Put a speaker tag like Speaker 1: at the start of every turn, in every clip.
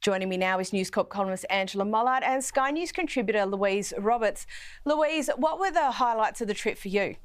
Speaker 1: Joining me now is News Corp columnist Angela Mollard and Sky News contributor Louise Roberts. Louise, what were the highlights of the trip for you?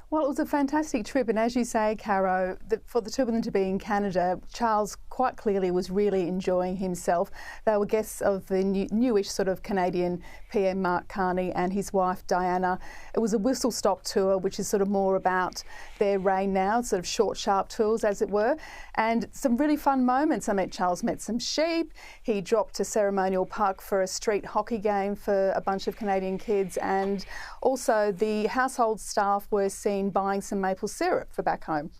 Speaker 2: Well, it was a fantastic trip, and as you say, Caro, for the two of them to be in Canada, Charles quite clearly was really enjoying himself. They were guests of the newish sort of Canadian PM Mark Carney and his wife Diana. It was a whistle-stop tour, which is sort of more about their reign now, sort of short, sharp tours, as it were, and some really fun moments. Charles met some sheep. He dropped a ceremonial puck for a street hockey game for a bunch of Canadian kids, and also the household staff were seen buying some maple syrup for back home,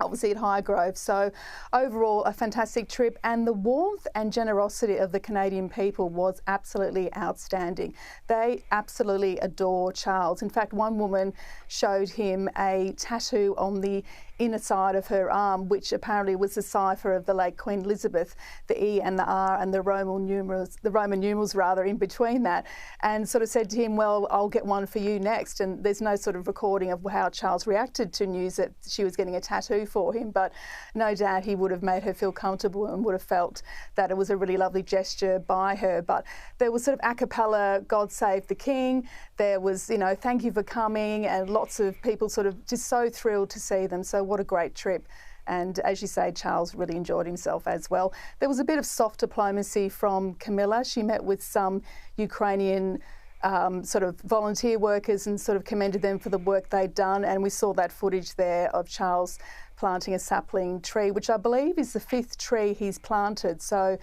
Speaker 2: obviously at Highgrove. So overall, a fantastic trip, and the warmth and generosity of the Canadian people was absolutely outstanding. They absolutely adore Charles. In fact, one woman showed him a tattoo on the inner side of her arm, which apparently was the cipher of the late Queen Elizabeth, the E and the R and the Roman numerals in between that, and sort of said to him, well, I'll get one for you next. And there's no sort of recording of how Charles reacted to news that she was getting a tattoo for him, but no doubt he would have made her feel comfortable and would have felt that it was a really lovely gesture by her. But there was sort of a cappella, God Save the King. There was, thank you for coming, and lots of people sort of just so thrilled to see them. So what a great trip. And as you say, Charles really enjoyed himself as well. There was a bit of soft diplomacy from Camilla. She met with some Ukrainian sort of volunteer workers and sort of commended them for the work they'd done. And we saw that footage there of Charles planting a sapling tree, which I believe is the 5th tree he's planted. So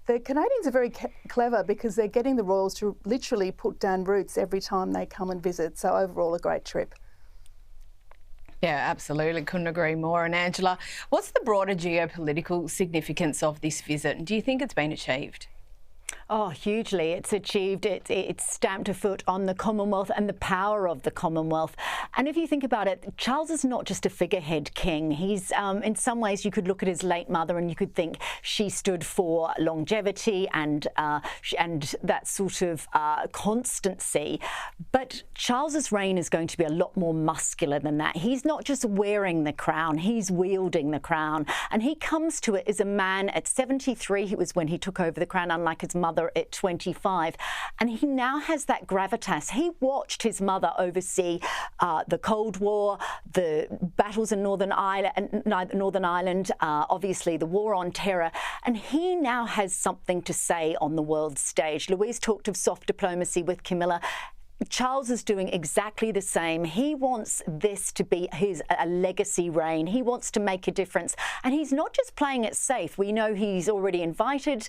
Speaker 2: the Canadians are very clever because they're getting the royals to literally put down roots every time they come and visit. So overall, a great trip.
Speaker 1: Yeah, absolutely. Couldn't agree more. And Angela, what's the broader geopolitical significance of this visit? And do you think it's been achieved?
Speaker 3: Oh, hugely. It's achieved. It's stamped a foot on the Commonwealth and the power of the Commonwealth. And if you think about it, Charles is not just a figurehead king. He's, in some ways, you could look at his late mother and you could think she stood for longevity and that sort of constancy. But Charles's reign is going to be a lot more muscular than that. He's not just wearing the crown, he's wielding the crown. And he comes to it as a man at 73. It was when he took over the crown, unlike his mother at 25, and he now has that gravitas. He watched his mother oversee the Cold War, the battles in Northern Ireland, obviously the war on terror, and he now has something to say on the world stage. Louise talked of soft diplomacy with Camilla. Charles is doing exactly the same. He wants this to be a legacy reign. He wants to make a difference. And he's not just playing it safe. We know he's already invited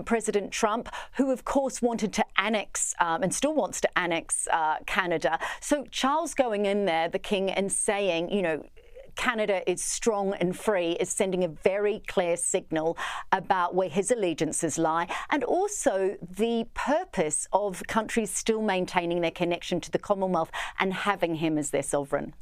Speaker 3: President Trump, who, of course, wanted to annex and still wants to annex Canada. So Charles going in there, the king, and saying, Canada is strong and free is sending a very clear signal about where his allegiances lie, and also the purpose of countries still maintaining their connection to the Commonwealth and having him as their sovereign.